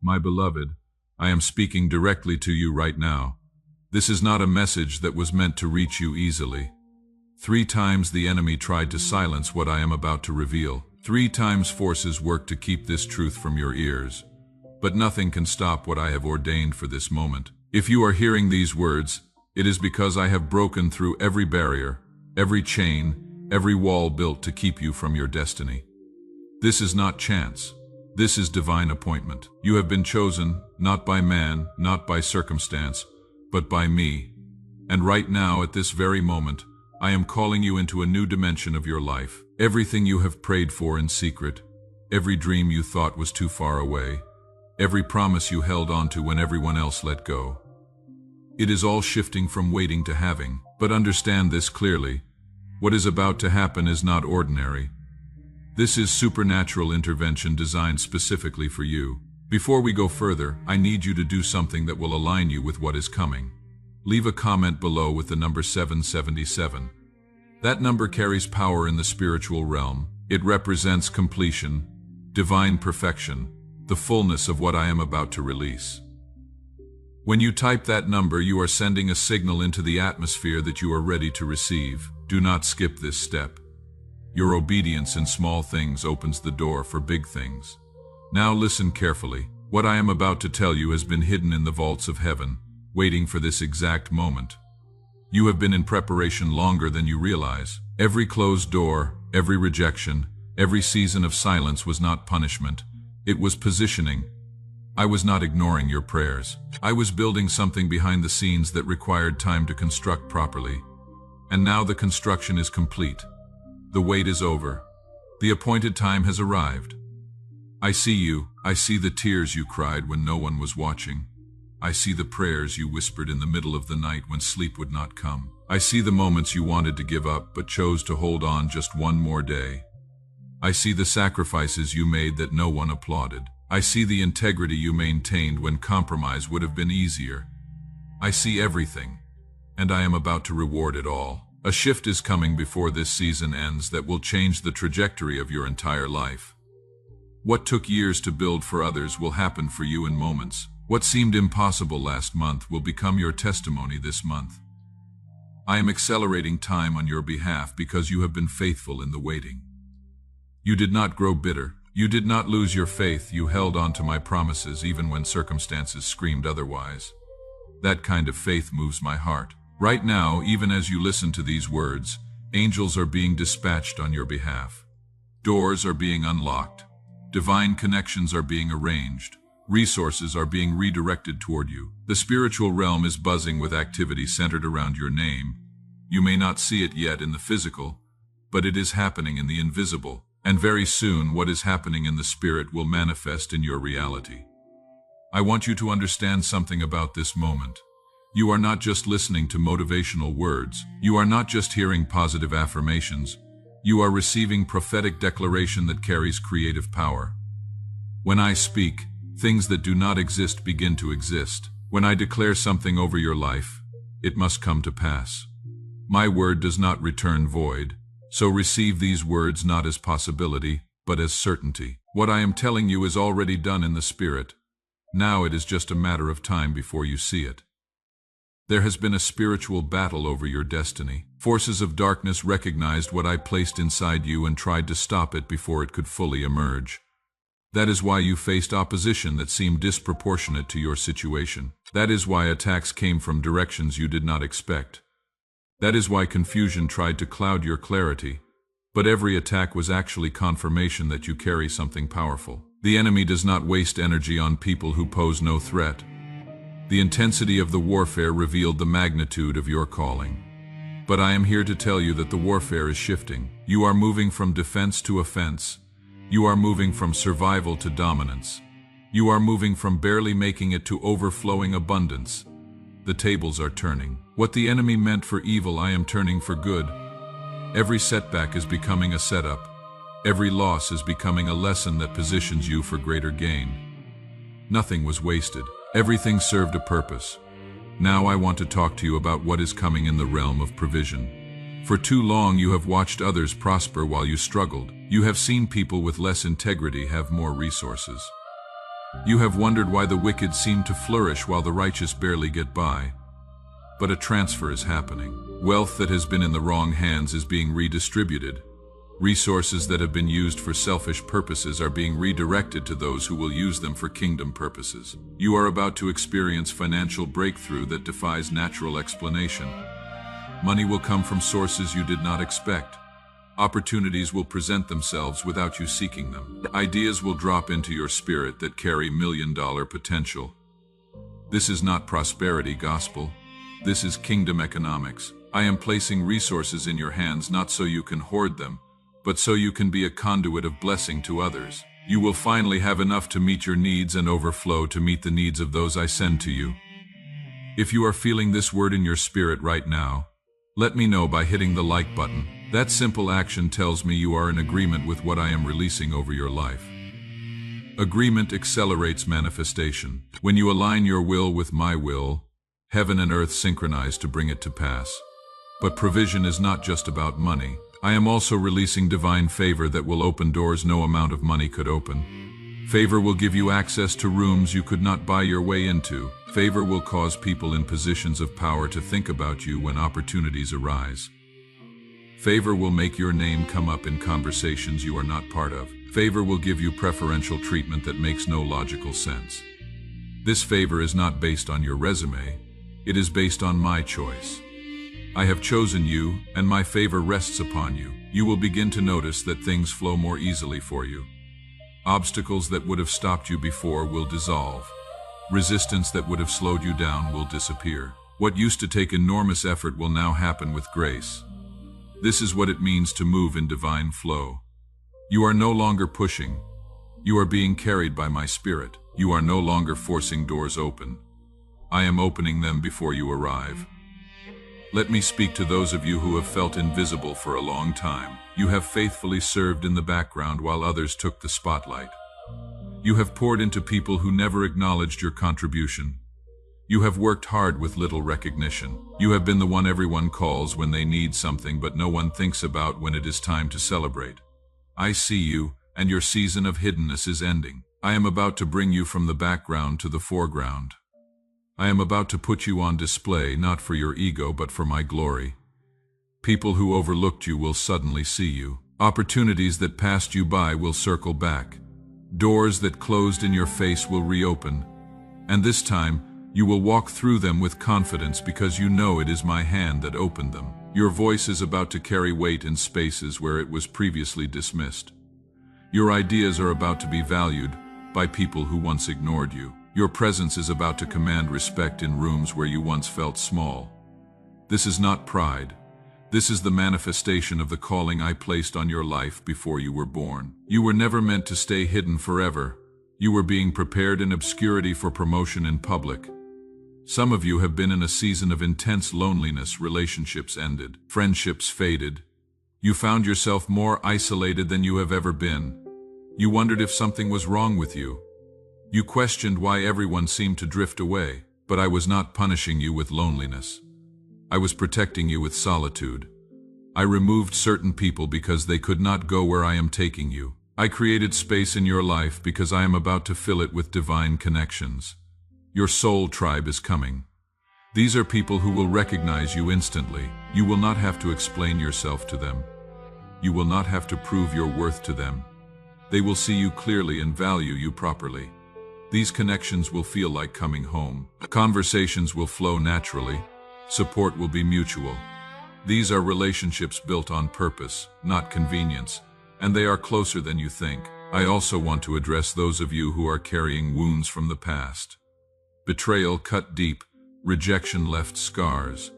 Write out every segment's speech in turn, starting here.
My beloved, I am speaking directly to you right now. This is not a message that was meant to reach you easily. 3 times the enemy tried to silence what I am about to reveal. 3 times forces worked to keep this truth from your ears. But nothing can stop what I have ordained for this moment. If you are hearing these words, it is because I have broken through every barrier, every chain, every wall built to keep you from your destiny. This is not chance. This is divine appointment. You have been chosen, not by man, not by circumstance, but by me. And right now, at this very moment, I am calling you into a new dimension of your life. Everything you have prayed for in secret, every dream you thought was too far away, every promise you held on to when everyone else let go. It is all shifting from waiting to having. But understand this clearly. What is about to happen is not ordinary. This is supernatural intervention designed specifically for you. Before we go further, I need you to do something that will align you with what is coming. Leave a comment below with the number 777. That number carries power in the spiritual realm. It represents completion, divine perfection, the fullness of what I am about to release. When you type that number, you are sending a signal into the atmosphere that you are ready to receive. Do not skip this step. Your obedience in small things opens the door for big things. Now listen carefully. What I am about to tell you has been hidden in the vaults of heaven, waiting for this exact moment. You have been in preparation longer than you realize. Every closed door, every rejection, every season of silence was not punishment. It was positioning. I was not ignoring your prayers. I was building something behind the scenes that required time to construct properly. And now the construction is complete. The wait is over. The appointed time has arrived. I see you. I see the tears you cried when no one was watching. I see the prayers you whispered in the middle of the night when sleep would not come. I see the moments you wanted to give up but chose to hold on just one more day. I see the sacrifices you made that no one applauded. I see the integrity you maintained when compromise would have been easier. I see everything, and I am about to reward it all. A shift is coming before this season ends that will change the trajectory of your entire life. What took years to build for others will happen for you in moments. What seemed impossible last month will become your testimony this month. I am accelerating time on your behalf because you have been faithful in the waiting. You did not grow bitter. You did not lose your faith. You held on to my promises even when circumstances screamed otherwise. That kind of faith moves my heart. Right now, even as you listen to these words, angels are being dispatched on your behalf. Doors are being unlocked. Divine connections are being arranged. Resources are being redirected toward you. The spiritual realm is buzzing with activity centered around your name. You may not see it yet in the physical, but it is happening in the invisible. And very soon, what is happening in the spirit will manifest in your reality. I want you to understand something about this moment. You are not just listening to motivational words. You are not just hearing positive affirmations. You are receiving prophetic declaration that carries creative power. When I speak, things that do not exist begin to exist. When I declare something over your life, it must come to pass. My word does not return void. So receive these words not as possibility, but as certainty. What I am telling you is already done in the spirit. Now it is just a matter of time before you see it. There has been a spiritual battle over your destiny. Forces of darkness recognized what I placed inside you and tried to stop it before it could fully emerge. That is why you faced opposition that seemed disproportionate to your situation. That is why attacks came from directions you did not expect. That is why confusion tried to cloud your clarity, but every attack was actually confirmation that you carry something powerful. The enemy does not waste energy on people who pose no threat. The intensity of the warfare revealed the magnitude of your calling. But I am here to tell you that the warfare is shifting. You are moving from defense to offense. You are moving from survival to dominance. You are moving from barely making it to overflowing abundance. The tables are turning. What the enemy meant for evil, I am turning for good. Every setback is becoming a setup. Every loss is becoming a lesson that positions you for greater gain. Nothing was wasted. Everything served a purpose. Now I want to talk to you about what is coming in the realm of provision. For too long you have watched others prosper while you struggled. You have seen people with less integrity have more resources. You have wondered why the wicked seem to flourish while the righteous barely get by. But a transfer is happening. Wealth that has been in the wrong hands is being redistributed. Resources that have been used for selfish purposes are being redirected to those who will use them for kingdom purposes. You are about to experience financial breakthrough that defies natural explanation. Money will come from sources you did not expect. Opportunities will present themselves without you seeking them. Ideas will drop into your spirit that carry million-dollar potential. This is not prosperity gospel. This is kingdom economics. I am placing resources in your hands not so you can hoard them, but so you can be a conduit of blessing to others. You will finally have enough to meet your needs and overflow to meet the needs of those I send to you. If you are feeling this word in your spirit right now, let me know by hitting the like button. That simple action tells me you are in agreement with what I am releasing over your life. Agreement accelerates manifestation. When you align your will with my will, heaven and earth synchronize to bring it to pass. But provision is not just about money. I am also releasing divine favor that will open doors no amount of money could open. Favor will give you access to rooms you could not buy your way into. Favor will cause people in positions of power to think about you when opportunities arise. Favor will make your name come up in conversations you are not part of. Favor will give you preferential treatment that makes no logical sense. This favor is not based on your resume. It is based on my choice. I have chosen you, and my favor rests upon you. You will begin to notice that things flow more easily for you. Obstacles that would have stopped you before will dissolve. Resistance that would have slowed you down will disappear. What used to take enormous effort will now happen with grace. This is what it means to move in divine flow. You are no longer pushing. You are being carried by my spirit. You are no longer forcing doors open. I am opening them before you arrive. Let me speak to those of you who have felt invisible for a long time. You have faithfully served in the background while others took the spotlight. You have poured into people who never acknowledged your contribution. You have worked hard with little recognition. You have been the one everyone calls when they need something but no one thinks about when it is time to celebrate. I see you, and your season of hiddenness is ending. I am about to bring you from the background to the foreground. I am about to put you on display, not for your ego but for my glory. People who overlooked you will suddenly see you. Opportunities that passed you by will circle back. Doors that closed in your face will reopen. And this time, you will walk through them with confidence because you know it is my hand that opened them. Your voice is about to carry weight in spaces where it was previously dismissed. Your ideas are about to be valued by people who once ignored you. Your presence is about to command respect in rooms where you once felt small. This is not pride. This is the manifestation of the calling I placed on your life before you were born. You were never meant to stay hidden forever. You were being prepared in obscurity for promotion in public. Some of you have been in a season of intense loneliness. Relationships ended. Friendships faded. You found yourself more isolated than you have ever been. You wondered if something was wrong with you. You questioned why everyone seemed to drift away. But I was not punishing you with loneliness. I was protecting you with solitude. I removed certain people because they could not go where I am taking you. I created space in your life because I am about to fill it with divine connections. Your soul tribe is coming. These are people who will recognize you instantly. You will not have to explain yourself to them. You will not have to prove your worth to them. They will see you clearly and value you properly. These connections will feel like coming home. Conversations will flow naturally. Support will be mutual. These are relationships built on purpose, not convenience, and they are closer than you think. I also want to address those of you who are carrying wounds from the past. Betrayal cut deep, rejection left scars.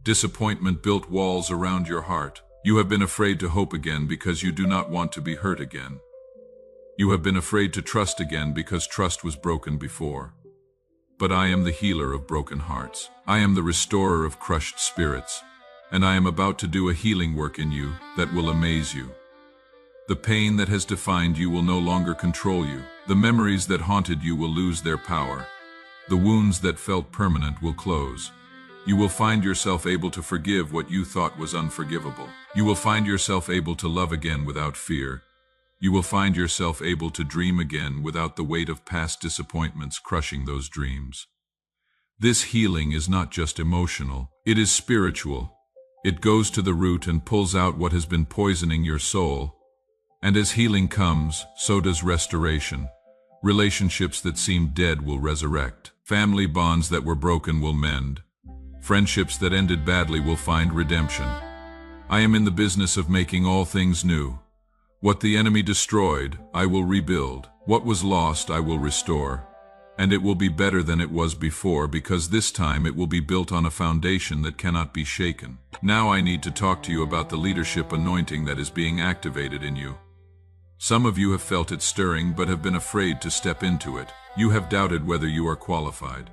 Disappointment built walls around your heart. You have been afraid to hope again because you do not want to be hurt again. You have been afraid to trust again because trust was broken before. But I am the healer of broken hearts. I am the restorer of crushed spirits, and I am about to do a healing work in you that will amaze you. The pain that has defined you will no longer control you. The memories that haunted you will lose their power. The wounds that felt permanent will close. You will find yourself able to forgive what you thought was unforgivable. You will find yourself able to love again without fear. You will find yourself able to dream again without the weight of past disappointments crushing those dreams. This healing is not just emotional, it is spiritual. It goes to the root and pulls out what has been poisoning your soul. And as healing comes, so does restoration. Relationships that seemed dead will resurrect. Family bonds that were broken will mend. Friendships that ended badly will find redemption. I am in the business of making all things new. What the enemy destroyed, I will rebuild. What was lost, I will restore. And it will be better than it was before, because this time it will be built on a foundation that cannot be shaken. Now I need to talk to you about the leadership anointing that is being activated in you. Some of you have felt it stirring but have been afraid to step into it. You have doubted whether you are qualified.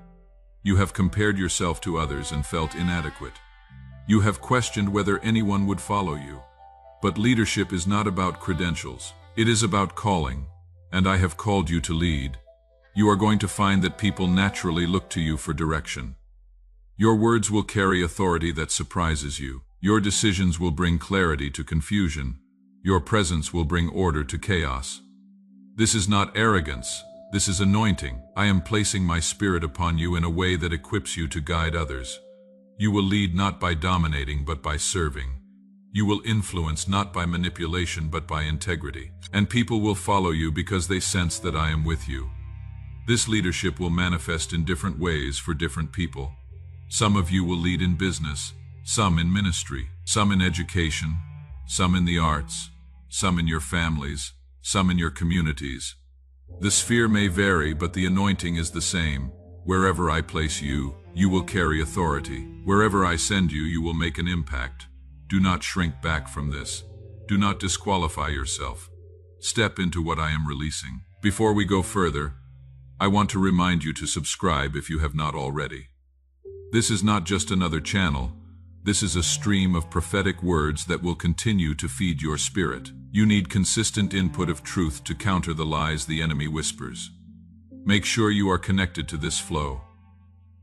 You have compared yourself to others and felt inadequate. You have questioned whether anyone would follow you. But leadership is not about credentials. It is about calling. And I have called you to lead. You are going to find that people naturally look to you for direction. Your words will carry authority that surprises you. Your decisions will bring clarity to confusion. Your presence will bring order to chaos. This is not arrogance. This is anointing. I am placing my spirit upon you in a way that equips you to guide others. You will lead not by dominating but by serving. You will influence not by manipulation but by integrity. And people will follow you because they sense that I am with you. This leadership will manifest in different ways for different people. Some of you will lead in business, some in ministry, some in education, some in the arts, some in your families, some in your communities. The sphere may vary, but the anointing is the same. Wherever I place you, you will carry authority. Wherever I send you, you will make an impact. Do not shrink back from this. Do not disqualify yourself. Step into what I am releasing. Before we go further, I want to remind you to subscribe if you have not already. This is not just another channel. This is a stream of prophetic words that will continue to feed your spirit. You need consistent input of truth to counter the lies the enemy whispers. Make sure you are connected to this flow.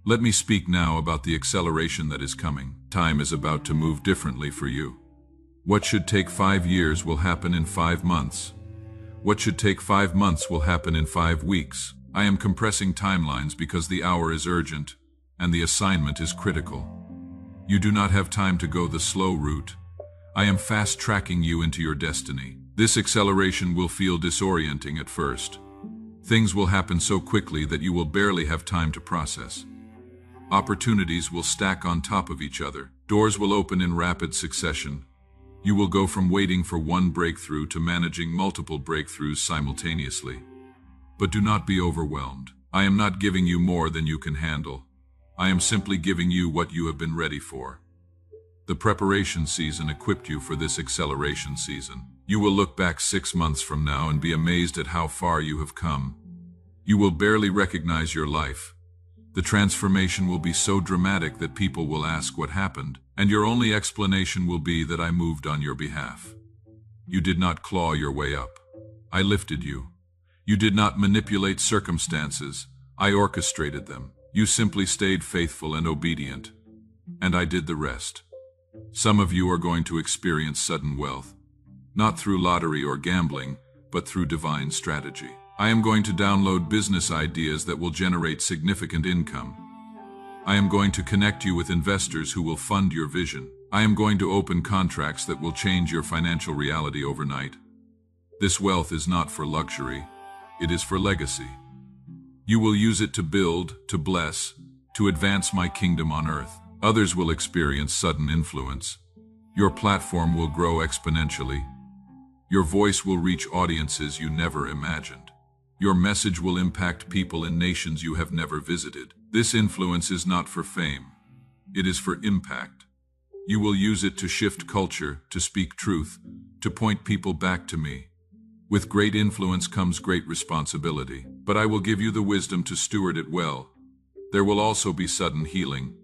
Let me speak now about the acceleration that is coming. Time is about to move differently for you. What should take 5 years will happen in 5 months. What should take 5 months will happen in 5 weeks. I am compressing timelines because the hour is urgent and the assignment is critical. You do not have time to go the slow route. I am fast-tracking you into your destiny. This acceleration will feel disorienting at first. Things will happen so quickly that you will barely have time to process. Opportunities will stack on top of each other. Doors will open in rapid succession. You will go from waiting for one breakthrough to managing multiple breakthroughs simultaneously. But do not be overwhelmed. I am not giving you more than you can handle. I am simply giving you what you have been ready for. The preparation season equipped you for this acceleration season. You will look back 6 months from now and be amazed at how far you have come. You will barely recognize your life. The transformation will be so dramatic that people will ask what happened, and your only explanation will be that I moved on your behalf. You did not claw your way up. I lifted you. You did not manipulate circumstances. I orchestrated them. You simply stayed faithful and obedient. And I did the rest. Some of you are going to experience sudden wealth, not through lottery or gambling, but through divine strategy. I am going to download business ideas that will generate significant income. I am going to connect you with investors who will fund your vision. I am going to open contracts that will change your financial reality overnight. This wealth is not for luxury. It is for legacy. You will use it to build, to bless, to advance my kingdom on earth. Others will experience sudden influence. Your platform will grow exponentially. Your voice will reach audiences you never imagined. Your message will impact people in nations you have never visited. This influence is not for fame. It is for impact. You will use it to shift culture, to speak truth, to point people back to me. With great influence comes great responsibility, but I will give you the wisdom to steward it well. There will also be sudden healing.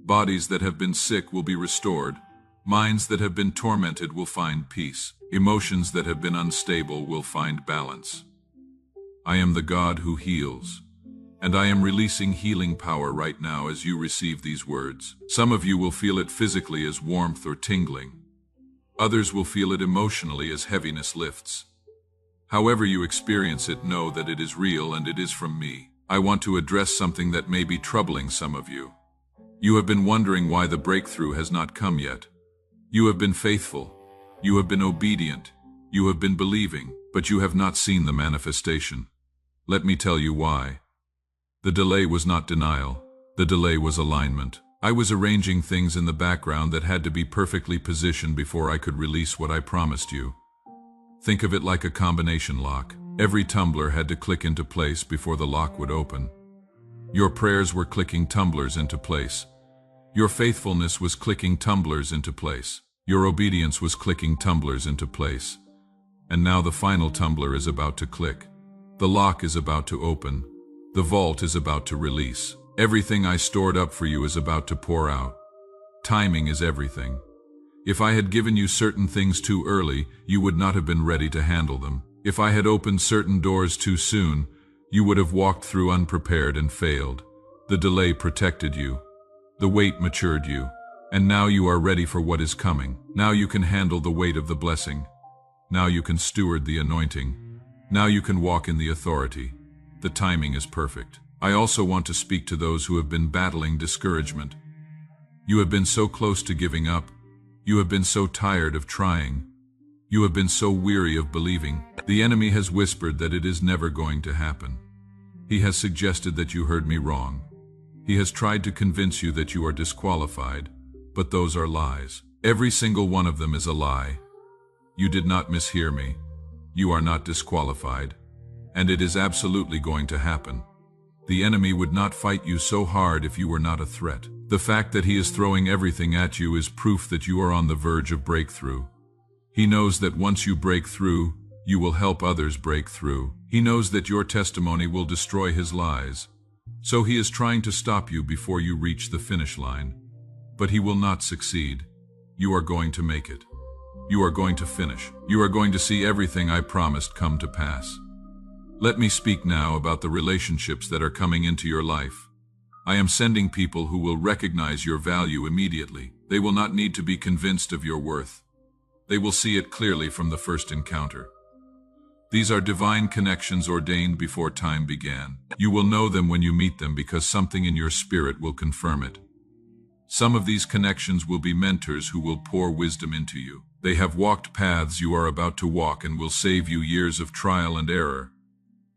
Bodies that have been sick will be restored. Minds that have been tormented will find peace. Emotions that have been unstable will find balance. I am the God who heals, and I am releasing healing power right now as you receive these words. Some of you will feel it physically as warmth or tingling. Others will feel it emotionally as heaviness lifts. However you experience it, know that it is real and it is from me. I want to address something that may be troubling some of you. You have been wondering why the breakthrough has not come yet. You have been faithful. You have been obedient. You have been believing, but you have not seen the manifestation. Let me tell you why. The delay was not denial. The delay was alignment. I was arranging things in the background that had to be perfectly positioned before I could release what I promised you. Think of it like a combination lock. Every tumbler had to click into place before the lock would open. Your prayers were clicking tumblers into place. Your faithfulness was clicking tumblers into place. Your obedience was clicking tumblers into place. And now the final tumbler is about to click. The lock is about to open. The vault is about to release. Everything I stored up for you is about to pour out. Timing is everything. If I had given you certain things too early, you would not have been ready to handle them. If I had opened certain doors too soon, you would have walked through unprepared and failed. The delay protected you. The wait matured you. And now you are ready for what is coming. Now you can handle the weight of the blessing. Now you can steward the anointing. Now you can walk in the authority. The timing is perfect. I also want to speak to those who have been battling discouragement. You have been so close to giving up. You have been so tired of trying. You have been so weary of believing. The enemy has whispered that it is never going to happen. He has suggested that you heard me wrong. He has tried to convince you that you are disqualified, but those are lies. Every single one of them is a lie. You did not mishear me. You are not disqualified, and it is absolutely going to happen. The enemy would not fight you so hard if you were not a threat. The fact that he is throwing everything at you is proof that you are on the verge of breakthrough. He knows that once you break through, you will help others break through. He knows that your testimony will destroy his lies. So he is trying to stop you before you reach the finish line. But he will not succeed. You are going to make it. You are going to finish. You are going to see everything I promised come to pass. Let me speak now about the relationships that are coming into your life. I am sending people who will recognize your value immediately. They will not need to be convinced of your worth. They will see it clearly from the first encounter. These are divine connections ordained before time began. You will know them when you meet them because something in your spirit will confirm it. Some of these connections will be mentors who will pour wisdom into you. They have walked paths you are about to walk and will save you years of trial and error.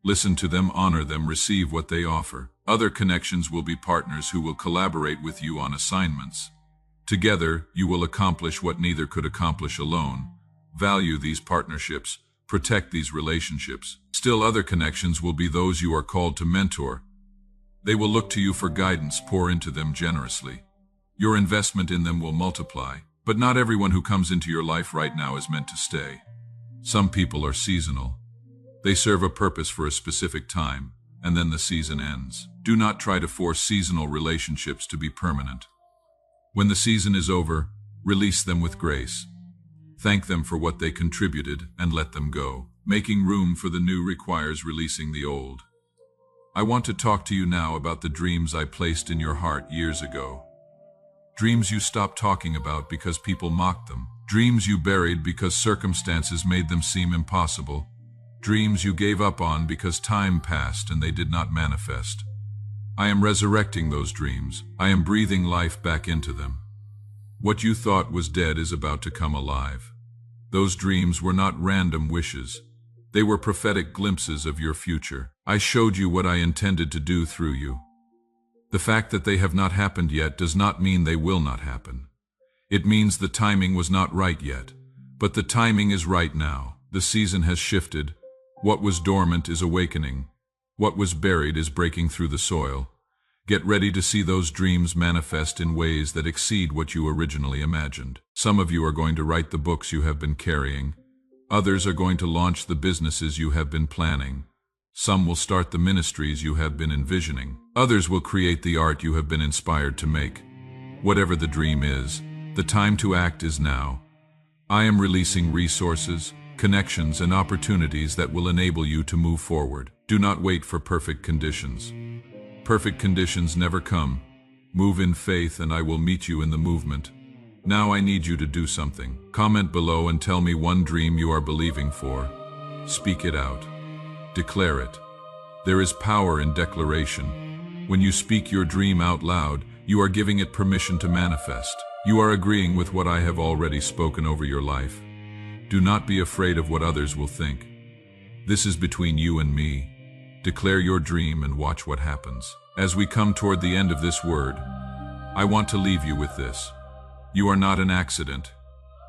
Listen to them, honor them, receive what they offer. Other connections will be partners who will collaborate with you on assignments. Together, you will accomplish what neither could accomplish alone. Value these partnerships. Protect these relationships. Still, other connections will be those you are called to mentor. They will look to you for guidance. Pour into them generously. Your investment in them will multiply. But not everyone who comes into your life right now is meant to stay. Some people are seasonal. They serve a purpose for a specific time, and then the season ends. Do not try to force seasonal relationships to be permanent. When the season is over, release them with grace. Thank them for what they contributed and let them go. Making room for the new requires releasing the old. I want to talk to you now about the dreams I placed in your heart years ago. Dreams you stopped talking about because people mocked them. Dreams you buried because circumstances made them seem impossible. Dreams you gave up on because time passed and they did not manifest. I am resurrecting those dreams. I am breathing life back into them. What you thought was dead is about to come alive. Those dreams were not random wishes. They were prophetic glimpses of your future. I showed you what I intended to do through you. The fact that they have not happened yet does not mean they will not happen. It means the timing was not right yet. But the timing is right now. The season has shifted. What was dormant is awakening. What was buried is breaking through the soil. Get ready to see those dreams manifest in ways that exceed what you originally imagined. Some of you are going to write the books you have been carrying. Others are going to launch the businesses you have been planning. Some will start the ministries you have been envisioning. Others will create the art you have been inspired to make. Whatever the dream is, the time to act is now. I am releasing resources, connections, and opportunities that will enable you to move forward. Do not wait for perfect conditions. Perfect conditions never come. Move in faith and I will meet you in the movement. Now I need you to do something. Comment below and tell me one dream you are believing for. Speak it out. Declare it. There is power in declaration. When you speak your dream out loud, you are giving it permission to manifest. You are agreeing with what I have already spoken over your life. Do not be afraid of what others will think. This is between you and me. Declare your dream and watch what happens. As we come toward the end of this word, I want to leave you with this. You are not an accident.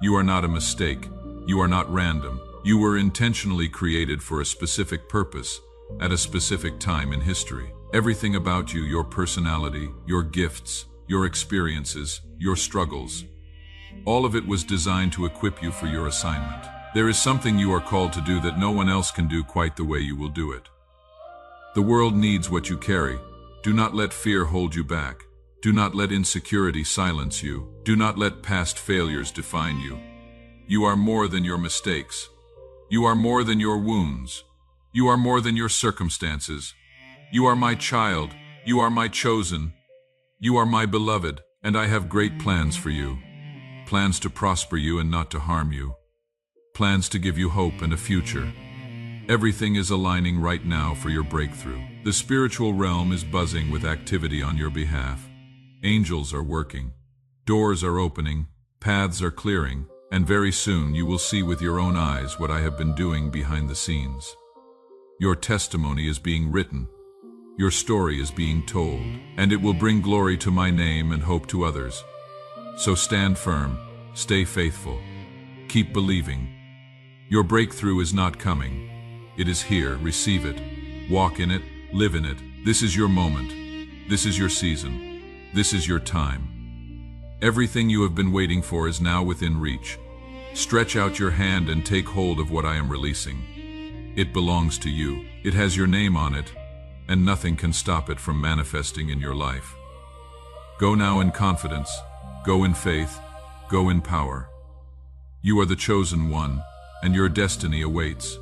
You are not a mistake. You are not random. You were intentionally created for a specific purpose at a specific time in history. Everything about you, your personality, your gifts, your experiences, your struggles, all of it was designed to equip you for your assignment. There is something you are called to do that no one else can do quite the way you will do it. The world needs what you carry. Do not let fear hold you back. Do not let insecurity silence you. Do not let past failures define you. You are more than your mistakes. You are more than your wounds. You are more than your circumstances. You are my child. You are my chosen. You are my beloved, and I have great plans for you. Plans to prosper you and not to harm you. Plans to give you hope and a future. Everything is aligning right now for your breakthrough. The spiritual realm is buzzing with activity on your behalf. Angels are working. Doors are opening. Paths are clearing. And very soon you will see with your own eyes what I have been doing behind the scenes. Your testimony is being written. Your story is being told, and it will bring glory to my name and hope to others. So stand firm, stay faithful, keep believing. Your breakthrough is not coming. It is here, receive it, walk in it, live in it. This is your moment. This is your season. This is your time. Everything you have been waiting for is now within reach. Stretch out your hand and take hold of what I am releasing. It belongs to you. It has your name on it, and nothing can stop it from manifesting in your life. Go now in confidence, go in faith, go in power. You are the chosen one, and your destiny awaits.